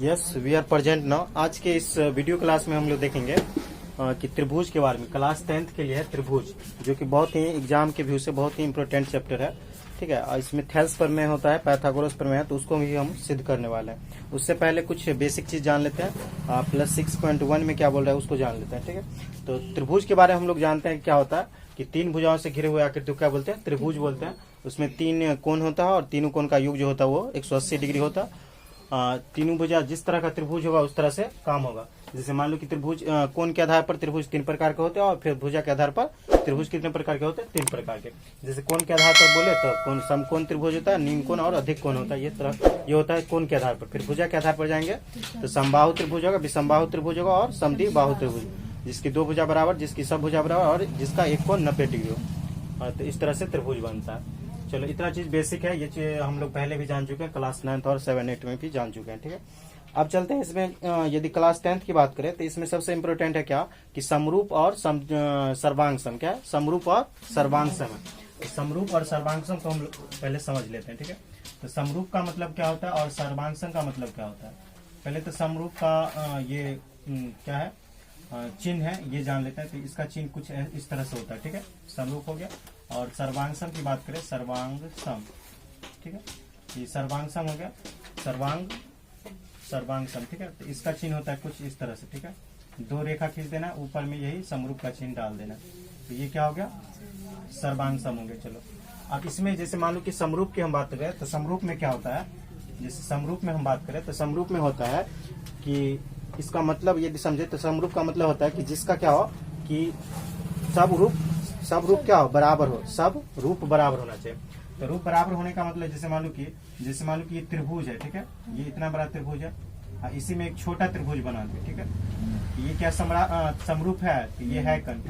Yes we are present now. आज के इस वीडियो क्लास में हम लोग देखेंगे कि त्रिभुज के बारे में। क्लास 10th के लिए है त्रिभुज, जो कि बहुत ही एग्जाम के व्यू से बहुत ही इंपॉर्टेंट चैप्टर है। ठीक है, इसमें थेल्स प्रमेय होता है, पाइथागोरस प्रमेय है, तो उसको भी हम सिद्ध करने वाले हैं। उससे पहले कुछ बेसिक चीज जान लेते हैं। प्लस 6.1 में क्या बोल रहा है उसको जान लेते हैं। ठीक है, तो त्रिभुज के बारे में हम लोग जानते हैं क्या होता है कि तीन भुजाओं से घिरे हुए आकृति को क्या बोलते हैं, त्रिभुज बोलते हैं। उसमें तीन कोण होता है और तीनों कोण का योग जो होता है वो 180 डिग्री होता है। तीनों भुजा जिस तरह का त्रिभुज होगा उस तरह से काम होगा। जैसे मान लो कि त्रिभुज कोण के आधार पर त्रिभुज तीन प्रकार के होते हैं, और फिर भुजा के आधार पर त्रिभुज कितने प्रकार के होते हैं, तीन प्रकार के। जैसे कोण के आधार पर बोले तो कोण समकोण त्रिभुज होता है, निम्न कोण और अधिक कोण होता है। ये होता है कोण के आधार पर। फिर भुजा के आधार पर जाएंगे तो समबाहु त्रिभुज होगा, विषमबाहु त्रिभुज होगा और समद्विबाहु त्रिभुज, जिसकी दो भुजा बराबर, जिसकी सब भुजा बराबर और जिसका एक कोण 90 डिग्री हो। तो इस तरह से त्रिभुज बनता है। चलो, इतना चीज बेसिक है, ये चीज हम लोग पहले भी जान चुके हैं, क्लास 9th और 7-8 में भी जान चुके हैं। ठीक है, अब चलते हैं इसमें। यदि क्लास 10th की बात करें तो इसमें सबसे इम्पोर्टेंट है क्या कि समरूप और सर्वांग सम। क्या है समरूप और सर्वांग सम है। समरूप और सर्वांग सम को हम लोग पहले समझ लेते हैं। ठीक है, तो समरूप का मतलब क्या होता है और सर्वांग सम का मतलब क्या होता है। पहले तो समरूप का ये क्या है चिन्ह है, ये जान लेते हैं। तो इसका चिन्ह कुछ इस तरह से होता है। ठीक है, समरूप हो गया। और सर्वांग सम की बात करें, सर्वांग सम। ठीक है, ये सर्वांग सम हो गया, सर्वांग सम। ठीक है, तो इसका चिन्ह होता है कुछ इस तरह से। ठीक है, दो रेखा खींच देना, ऊपर में यही समरूप का चिन्ह डाल देना, तो ये क्या हो गया, सर्वांग सम हो गया। चलो, अब इसमें जैसे मान लो कि समरूप की हम बात करें तो समरूप में क्या होता है। जैसे समरूप में हम बात करें तो समरूप में होता है कि इसका मतलब यदि समझे तो समरूप का मतलब होता है कि जिसका क्या हो कि सब रूप क्या हो, बराबर हो, सब रूप बराबर होना चाहिए। तो रूप बराबर होने का मतलब जैसे मान लो कि ये त्रिभुज है। ठीक है, ये इतना बड़ा त्रिभुज है, इसी में एक छोटा त्रिभुज बना दे। ठीक है, ये क्या समरूप है, तो ये है कण।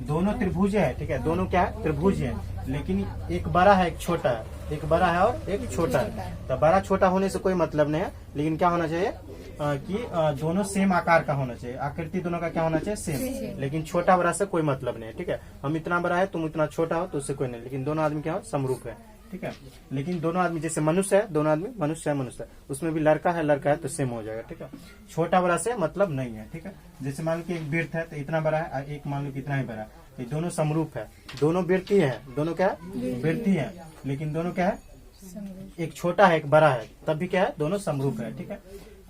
दोनों त्रिभुज है। ठीक है, दोनों क्या है, त्रिभुज है, लेकिन एक बड़ा है एक छोटा है, एक बड़ा है और एक छोटा है। तो बड़ा छोटा होने से कोई मतलब नहीं है, लेकिन क्या होना चाहिए कि दोनों सेम आकार का होना चाहिए, आकृति दोनों का क्या होना चाहिए, सेम। लेकिन छोटा बड़ा से कोई मतलब नहीं है। ठीक है, हम इतना बड़ा है तुम इतना छोटा हो तो उससे कोई नहीं, लेकिन दोनों आदमी क्या हो, समरूप है। ठीक है, लेकिन दोनों आदमी जैसे मनुष्य है, दोनों आदमी मनुष्य है, उसमें भी लड़का है तो सेम हो जाएगा। ठीक है, छोटा बड़ा से मतलब नहीं है। ठीक है, जैसे मान लो कि एक वृत्त है तो इतना बड़ा है, एक मान लो कि इतना ही बड़ा है, ये दोनों समरूप है, दोनों वृत्ति है, दोनों क्या है, वृत्ति है, लेकिन दोनों क्या है, एक छोटा है एक बड़ा है, तब भी क्या है, दोनों समरूप है। ठीक है,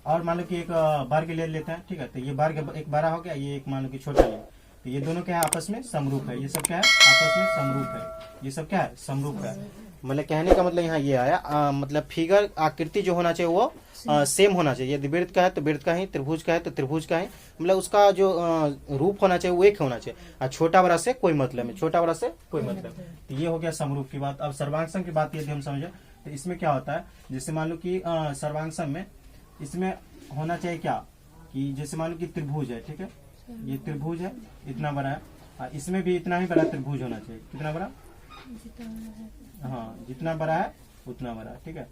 और मान लो कि एक वर्ग ले लेते हैं। ठीक है, तो ये वर्ग एक बड़ा हो गया, ये एक मान लो कि छोटा है, तो ये दोनों क्या है, आपस में समरूप है। ये सब क्या है, आपस में समरूप है, ये सब क्या है, समरूप है। मतलब कहने का मतलब यहाँ ये आया, मतलब फिगर आकृति जो होना चाहिए वो सेम होना चाहिए। यदि वृत्त का है तो वृत्त का ही, त्रिभुज का है तो त्रिभुज का ही, मतलब उसका जो रूप होना चाहिए वो एक होना चाहिए, और छोटा बड़ा से कोई मतलब नहीं, छोटा बड़ा से कोई मतलब। तो ये हो गया समरूप की बात। अब सर्वांग सम की बात यदि हम समझे तो इसमें क्या होता है, जैसे मान लो कि सर्वांग सम में इसमें होना चाहिए क्या कि जैसे मान लो कि त्रिभुज है। ठीक है, ये त्रिभुज है, इतना बड़ा है, इसमें भी इतना ही बड़ा त्रिभुज होना चाहिए। कितना बड़ा, हाँ, जितना बड़ा है उतना बड़ा। ठीक है,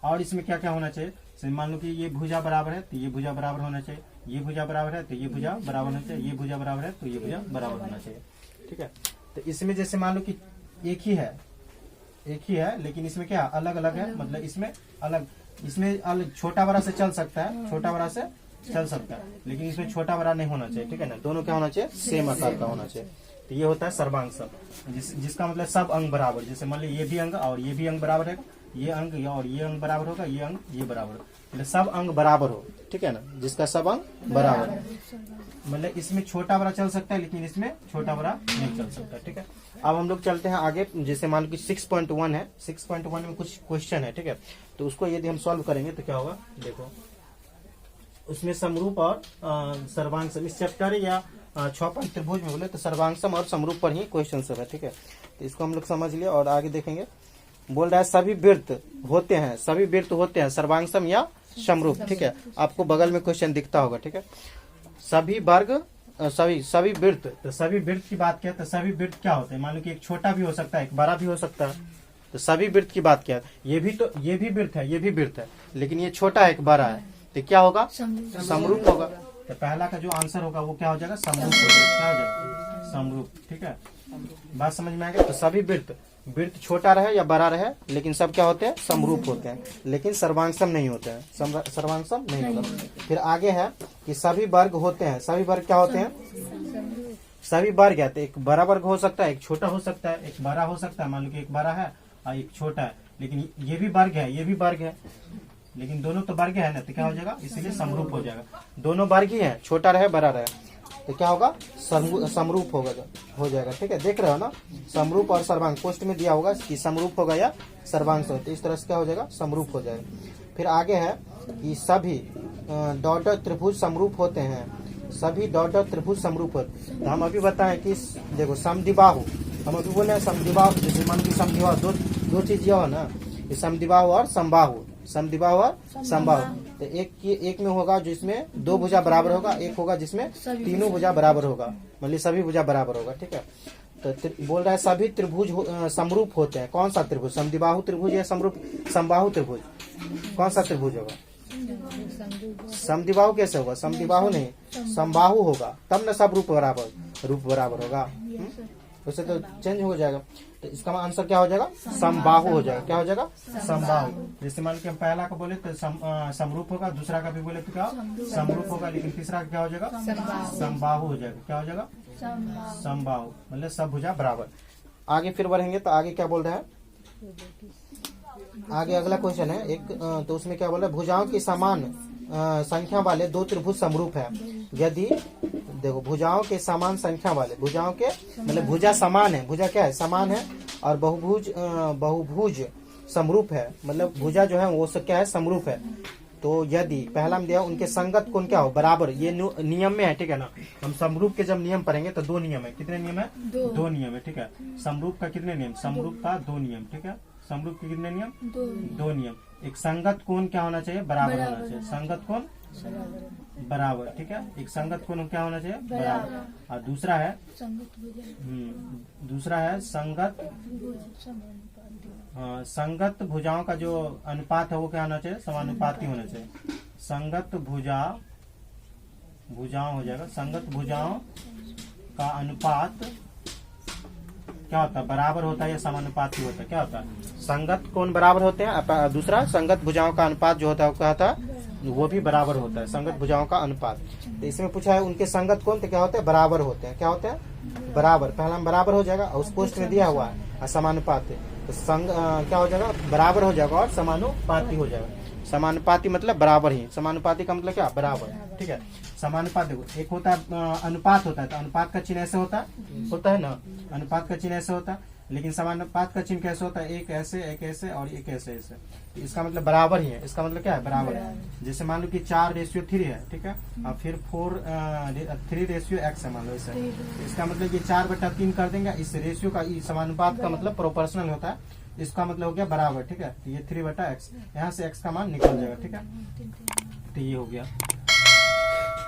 और इसमें क्या क्या होना चाहिए, मान लो कि ये भुजा बराबर है तो ये भुजा बराबर होना चाहिए, ये भुजा बराबर है तो ये भुजा बराबर होना चाहिए, ये भुजा बराबर है तो ये भुजा बराबर होना चाहिए। ठीक है, तो इसमें जैसे मान लो कि एक ही है, लेकिन इसमें क्या अलग अलग है, मतलब इसमें अलग छोटा बड़ा से चल सकता है, छोटा बड़ा से चल सकता है, लेकिन इसमें छोटा बड़ा नहीं होना चाहिए। ठीक है ना, दोनों क्या होना चाहिए, सेम आकार का होना चाहिए। तो ये होता है सर्वांग सम, जिसका मतलब सब अंग बराबर। जैसे मान लो ये भी अंग और ये भी अंग बराबर है, ये अंग और ये अंग बराबर होगा, ये अंग ये बराबर, मतलब सब अंग बराबर हो। ठीक है ना, जिसका सब अंग बराबर है, मतलब इसमें छोटा बड़ा चल सकता है, लेकिन इसमें छोटा बड़ा नहीं चल सकता। ठीक है, अब हम लोग चलते हैं आगे। जैसे मान लो कि 6.1 है, 6.1 में कुछ क्वेश्चन है। ठीक है, तो उसको यदि हम सॉल्व करेंगे तो क्या होगा, देखो उसमें समरूप और सर्वांग सम, इस चैप्टर या 6 त्रिभुज में बोले तो सर्वांग सम और समरूप पर ही क्वेश्चन सब है। ठीक है, तो इसको हम लोग समझ लिया और आगे देखेंगे। बोल रहा है सभी वृत्त होते हैं सर्वांग सम या समरूप। ठीक है, आपको बगल में क्वेश्चन दिखता होगा। ठीक है, सभी वर्ग सभी वृत्त, तो सभी वृत्त की बात किया तो सभी वृत्त क्या होते हैं, मान लो कि एक छोटा भी हो सकता है, एक बड़ा भी हो सकता है। तो सभी वृत्त की बात किया, ये भी वृत्त है, ये भी वृत्त है, लेकिन ये छोटा है एक बड़ा है, तो क्या होगा, समरूप होगा। तो पहला का जो आंसर होगा वो क्या हो जाएगा, समरूप हो जाएगा। क्या हो जाएगा, समरूप। ठीक है, बात समझ में आ गया। तो सभी वृत्त वृत्त छोटा रहे या बड़ा रहे, लेकिन सब क्या होते हैं, समरूप होते हैं, लेकिन सर्वांगसम नहीं होते हैं, सर्वांगसम नहीं होता। फिर आगे है कि सभी वर्ग होते हैं, सभी वर्ग क्या होते हैं, सभी वर्ग है। एक बड़ा वर्ग हो सकता है, एक छोटा हो सकता है, एक बड़ा हो सकता है। मान लो कि एक बड़ा है और एक छोटा है, लेकिन ये भी वर्ग है, ये भी वर्ग है, लेकिन दोनों तो वर्ग है ना, तो क्या हो जाएगा, इसीलिए समरूप हो जाएगा। दोनों वर्ग ही है, छोटा रहे बड़ा रहे, तो क्या होगा, समरूप होगा, हो जाएगा। ठीक है, देख रहे हो ना, समरूप और सर्वांग पोस्ट में दिया होगा कि समरूप होगा या सर्वांग से, तो इस तरह से क्या हो जाएगा, समरूप हो जाएगा। फिर आगे है कि सभी डॉट त्रिभुज समरूप होते हैं, सभी डॉट त्रिभुज समरूप होते। तो हम अभी बताएं कि देखो समद्विबाहु, हम अभी बोले समद्विबाहु, जैसे मान ली समद्विबाहु दो चीज यह है ना, समद्विबाहु और समबाहु, समद्विबाहु और समबाहु। तो एक में होगा जिसमें दो भुजा बराबर होगा, एक होगा जिसमें तीनों भुजा बराबर होगा, मतलब सभी भुजा बराबर होगा। ठीक है, तो बोल रहा है सभी त्रिभुज समरूप होते हैं। कौन सा त्रिभुज, समद्विबाहु त्रिभुज या समबाहु त्रिभुज, कौन सा त्रिभुज होगा, समद्विबाहु कैसे होगा, समद्विबाहु नहीं, समबाहु होगा, तब न सब रूप बराबर होगा, उससे तो चेंज हो जाएगा। तो इसका आंसर क्या हो जाएगा, समबाहु हो जाएगा। क्या हो जाएगा, समबाहु। जैसे मान के हम पहला का बोले तो समरूप होगा, दूसरा का भी बोले तो क्या समरूप होगा, लेकिन तीसरा क्या हो जाएगा, समबाहु हो जाएगा। क्या हो जाएगा, समबाहु, मतलब सब भुजा बराबर। आगे फिर बढ़ेंगे तो आगे क्या बोल रहा है, आगे अगला क्वेश्चन है एक, तो उसमें क्या बोल रहा है, भुजाओं की समान संख्या वाले दो त्रिभुज समरूप है यदि, देखो भुजाओं के समान संख्या वाले, भुजाओं के मतलब भुजा समान है, भुजा क्या है, समान है, और बहुभुज समरूप है, मतलब भुजा जो है वो क्या है, समरूप है। तो यदि पहला में दिया उनके संगत कोण क्या हो, बराबर, ये नियम में है। ठीक है ना, हम समरूप के जब नियम पढ़ेंगे तो दो नियम है, कितने नियम है, दो नियम है। ठीक है, समरूप का कितने नियम, समरूप का दो नियम। ठीक है, समरूप के कितने नियम, दो नियम। एक संगत कोण क्या होना चाहिए, बराबर होना चाहिए, संगत कोण बराबर। ठीक है, एक संगत कोण क्या होना चाहिए, बराबर। और दूसरा है संगत भुजाओं का जो अनुपात है वो क्या होना चाहिए, समानुपाती होना चाहिए। संगत भुजाओं हो जाएगा, संगत भुजाओं का अनुपात क्या होता है, बराबर होता है या समानुपाती होता है, क्या होता है, संगत कोण बराबर होते हैं, दूसरा संगत भुजाओं का अनुपात जो होता है वो क्या होता है, वो भी बराबर होता है, संगत भुजाओं का अनुपात। तो इसमें पूछा है उनके संगत कोण तो क्या होते हैं, बराबर होते हैं। क्या होते हैं, बराबर, पहला में बराबर हो जाएगा, और उस पोस्ट में दिया हुआ है समानुपाती, तो क्या हो जाएगा, बराबर हो जाएगा और समानुपाती हो जाएगा। समानुपाती मतलब बराबर ही, समानुपाती का मतलब क्या, बराबर। ठीक है, समानुपात देखो, एक होता है अनुपात होता है, तो अनुपात का चिन्ह ऐसे होता है ना, अनुपात का चिन्ह ऐसे होता है, लेकिन समानुपात का चिन्ह कैसे होता है, एक ऐसे और एक ऐसे। इसका मतलब बराबर ही है, इसका मतलब क्या है, बराबर है। जैसे मान लो कि 4:3 है, ठीक है, और फिर 3:x है, मान लो इसे, इसका मतलब ये 4/3 कर देंगे। इस रेशियो का समानुपात का मतलब प्रोपोर्शनल होता है, इसका मतलब हो गया बराबर। ठीक है, तो ये 3/x, यहाँ से x का मान निकल जाएगा। ठीक है, तो ये हो गया।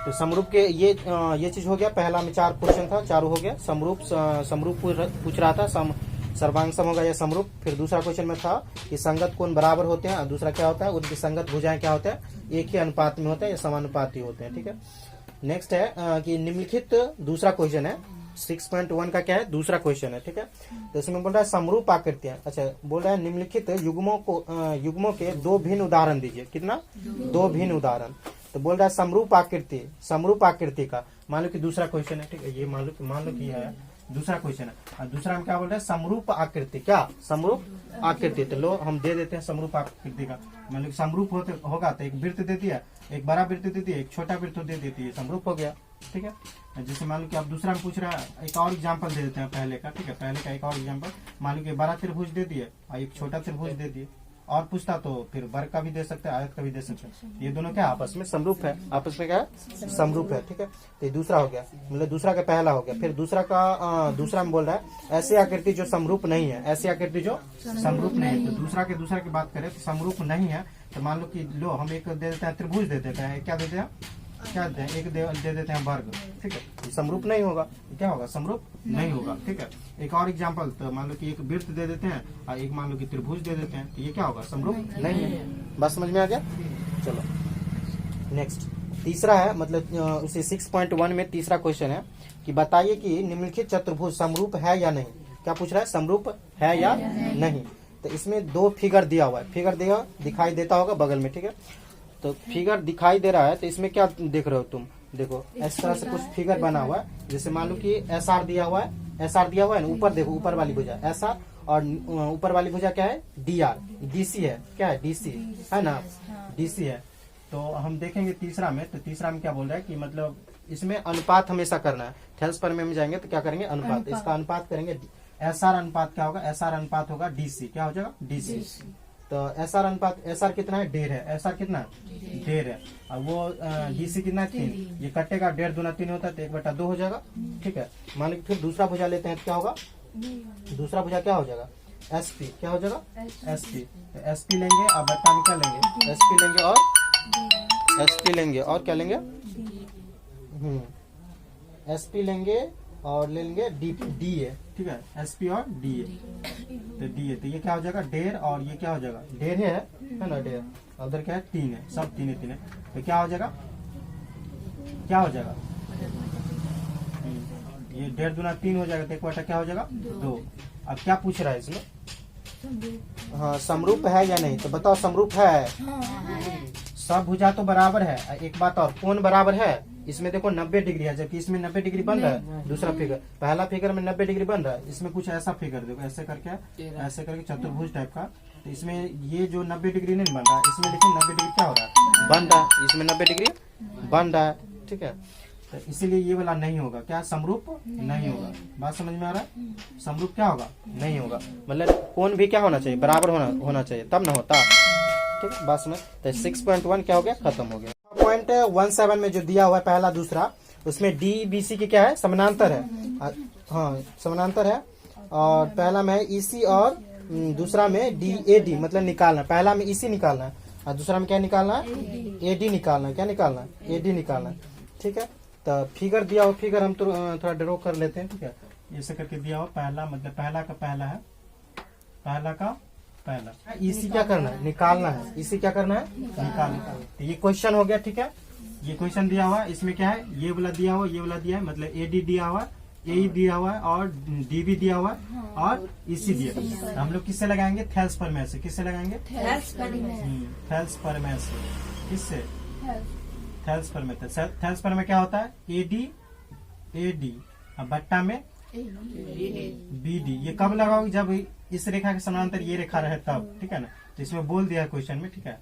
तो समरूप के ये चीज हो गया, पहला में 4 क्वेश्चन था, चारों हो गया। समरूप पूछ रहा था, सर्वांग सम होगा या समरूप। फिर दूसरा क्वेश्चन में था कि संगत कोण बराबर होते हैं, और दूसरा क्या होता है, उनकी संगत भुजाएं क्या होते हैं, एक ही अनुपात में होते हैं या समानुपाती होते हैं। ठीक है, नेक्स्ट है कि निम्नलिखित, दूसरा क्वेश्चन है 6.1 का क्या है, दूसरा क्वेश्चन है। ठीक है, तो इसमें बोल रहा है समरूप आकृतियां, अच्छा बोल रहा है निम्नलिखित युग्मों के दो भिन्न उदाहरण दीजिए। कितना, दो भिन्न उदाहरण। तो बोल रहा है समरूप आकृति का, मान लो कि दूसरा क्वेश्चन है। ठीक है, ये मान लो कि है दूसरा क्वेश्चन है, और दूसरा में क्या बोल रहे हैं, समरूप आकृति, क्या समरूप आकृति। तो लो हम दे देते हैं समरूप आकृति का, मान लो समरूप होगा तो एक वृत्त देती है, एक बड़ा वृत्त देती है, एक छोटा वृत्त दे देती है, समरूप हो गया। ठीक है, जैसे मान लो कि आप दूसरा में पूछ रहा है, एक और एग्जांपल दे देते हैं पहले का। ठीक है, पहले का एक और एग्जांपल, मान लो कि बड़ा त्रिभुज दे दिए और एक छोटा त्रिभुज दे दिए, और पूछता तो फिर वर्ग का भी दे सकते हैं, आयत का भी दे सकते हैं। ये दोनों क्या आपस में समरूप है, आपस में क्या है, समरूप है। ठीक है, तो ये दूसरा हो गया, मतलब दूसरा का पहला हो गया। फिर दूसरा में बोल रहा है ऐसी आकृति जो समरूप नहीं है, ऐसी आकृति जो समरूप नहीं है। तो दूसरा की बात करें तो समरूप नहीं है, तो मान लो कि लो हम एक दे देते हैं, त्रिभुज दे देते हैं, क्या देते हैं, एक दे देते हैं वर्ग। ठीक है, समरूप नहीं होगा, क्या होगा, समरूप नहीं होगा। ठीक है, एक और एग्जांपल, तो मान लो कि एक वृत्त दे देते हैं और एक मान लो कि त्रिभुज दे देते हैं, तो ये क्या होगा, समरूप नहीं है। बस समझ में आ गया। चलो नेक्स्ट, तीसरा है, मतलब उसे 6.1 में तीसरा क्वेश्चन है कि बताइए कि निम्नलिखित चतुर्भुज समरूप है या नहीं। क्या पूछ रहा है, समरूप है या नहीं। तो इसमें दो फिगर दिया हुआ है, फिगर दिखाई देता होगा बगल में, ठीक है। तो फिगर दिखाई दे रहा है, तो इसमें क्या देख रहे हो तुम, देखो इस तरह से कुछ फिगर बना हुआ है। जैसे मान लो कि SR दिया हुआ है, SR दिया हुआ है ना, ऊपर देखो, ऊपर वाली भुजा SR और ऊपर वाली भुजा क्या है, DR, DC है, क्या है, DC है ना, DC है। तो हम देखेंगे तीसरा में, तो तीसरा में क्या बोल रहा है कि मतलब इसमें अनुपात हमेशा करना है। थेल्स पर में जाएंगे तो क्या करेंगे, अनुपात, इसका अनुपात करेंगे। SR अनुपात क्या होगा, SR अनुपात होगा DC, क्या हो जाएगा, DC। तो SR अनुपात, SR कितना है, 1.5 है, SR कितना है, 1.5 है, और वो DC कितना है, 3। ये कटेगा, 1.5 दूना 3 होता है, तो 1/2 हो जाएगा, ठीक है। मान लीजिए फिर दूसरा भुजा लेते हैं तो क्या होगा, दूसरा भुजा क्या हो जाएगा, SP, क्या हो जाएगा, SP। तो SP लेंगे, अब बट्टा में क्या लेंगे, SP लेंगे और SP लेंगे और क्या लेंगे, SP लेंगे और ले लेंगे DA, ठीक है, SP और DA। तो DA, तो ये क्या हो जाएगा, 1.5, और ये क्या हो जाएगा, 1.5 है ना, 1.5, उधर क्या है, 3 है, सब 3 है। तो क्या हो जाएगा, क्या हो जाएगा, ये 1.5 दूना 3 हो जाएगा, तो 1/2 क्या हो जाएगा, 2। अब क्या पूछ रहा है इसमें, हाँ समरूप है या नहीं, तो बताओ समरूप है, सब भुजा तो बराबर है। एक बात और, कोण बराबर है, इसमें देखो 90 डिग्री है, जबकि इसमें 90 डिग्री बन रहा है। दूसरा फिगर, पहला फिगर में 90 डिग्री बन रहा है, इसमें कुछ ऐसा फिगर देखो, ऐसे करके चतुर्भुज टाइप का। तो इसमें ये जो 90 डिग्री नहीं बन रहा है, इसमें लेकिन 90 डिग्री क्या हो रहा है, बन रहा है, इसमें 90 डिग्री बन रहा है, ठीक है। तो इसीलिए ये वाला नहीं होगा, क्या समरूप नहीं होगा। बात समझ में आ रहा है, समरूप क्या होगा, नहीं होगा, मतलब कोण भी क्या होना चाहिए, बराबर होना चाहिए, तब ना होता, ठीक है। बात समझ। तो 6.1 क्या हो गया, खत्म हो गया। पॉइंट 17 में जो दिया हुआ है पहला दूसरा, उसमें DBC की क्या है, समानांतर है, हाँ समानांतर है। और पहला में EC और दूसरा में DAD, मतलब निकालना, पहला में EC निकालना है और दूसरा में क्या निकालना है, AD निकालना है, क्या निकालना है, AD निकालना है, ठीक है। तो फिगर दिया हुआ, फिगर हम तो थोड़ा ड्रॉ कर लेते हैं, ठीक है। ऐसे करके दिया हुआ, पहला मतलब पहला का पहला है, पहला का पहला, EC क्या करना है, निकालना है, EC क्या करना है, निकालना। तो ये क्वेश्चन हो गया, ठीक है। ये क्वेश्चन दिया हुआ, इसमें क्या है, ये वाला दिया हुआ, ये वाला दिया है, मतलब AD दिया हुआ, AE दिया हुआ है और DB दिया हुआ है और EC दिया है। हम लोग किससे लगाएंगे, थेल्स प्रमेय से, किससे लगाएंगे, थेल्स प्रमेय से, किससे, थेल्स प्रमेय। थेल्स प्रमेय क्या होता है, AD अब बट्टा में BD। ये कब लगाओगे, जब इस रेखा के समानांतर ये रेखा रहे तब, ठीक है ना। तो इसमें बोल दिया है क्वेश्चन में, ठीक है।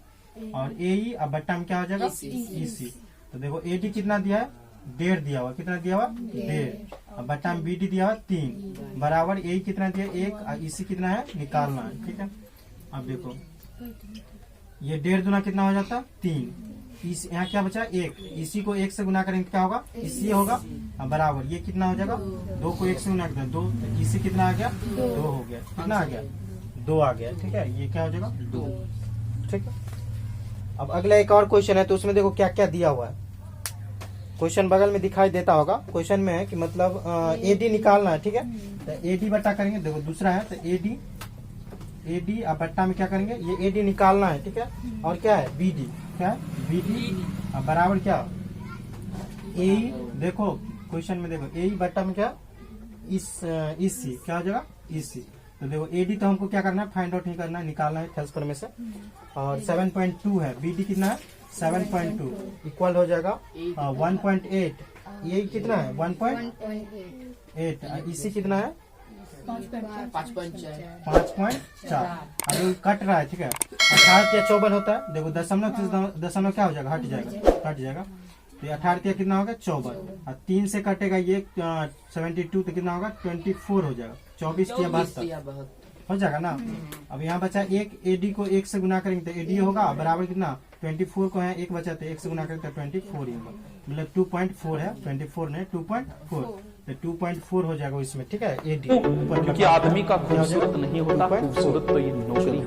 और AE अब बट्टा में क्या हो जाएगा, EC। तो देखो AD कितना दिया है, 1.5 दिया हुआ, कितना दिया हुआ, 1.5। अब बट्टा में BD दिया हुआ 3 बराबर, AE कितना दिया, 1, और EC कितना है, निकालना है, ठीक है। अब देखो ये 1.5 दूना कितना हो जाता, 3, यहाँ क्या बचा, 1, इसी को 1 से गुना करेंगे क्या होगा, इसी होगा, बराबर ये कितना हो जाएगा, 2 को 1 से गुना करें 2, इसी कितना आ गया, 2 हो गया, कितना आ गया, 2 आ गया, ठीक है। ये क्या हो जाएगा, 2, ठीक है। अब अगला एक और क्वेश्चन है, तो उसमें देखो क्या क्या दिया हुआ है, क्वेश्चन बगल में दिखाई देता होगा। क्वेश्चन में है कि मतलब AD निकालना है, ठीक है। तो AD बट्टा करेंगे, देखो दूसरा है, तो AD अब बट्टा में क्या करेंगे, ये AD निकालना है, ठीक है। और क्या है, BD, क्या है, BD अब बराबर क्या, AE, देखो क्वेश्चन में देखो AE बट्टा में क्या, EC, क्या हो जाएगा, EC। तो देखो AD तो हमको क्या करना है, फाइंड आउट नहीं करना है, निकालना है थेल्स प्रमेय से। और 7.2 है, BD कितना है, 7.2 इक्वल हो जाएगा 1.8। ये कितना है, 1.8। EC कितना है, 5.4। अभी कट रहा है, ठीक है। 18 या 54 होता है, देखो दशमलव क्या हो जाएगा, हट जाएगा। तो 18 कितना होगा, 54, और 3 से कटेगा ये 72, तो कितना होगा, 24 हो जाएगा, 24 या 72 हो जाएगा ना। अब यहाँ बचा एक, AD को 1 से गुना करेंगे तो AD होगा बराबर कितना, 24 को है 1 बचा, तो 1 से गुना करेंगे तो 24 ही होगा, मतलब 2.4 है, 24 नहीं 2.4, तो 2.4 हो जाएगा इसमें, ठीक है। AD क्योंकि आदमी का खूबसूरत नहीं होता, खूबसूरत तो ये नौकरी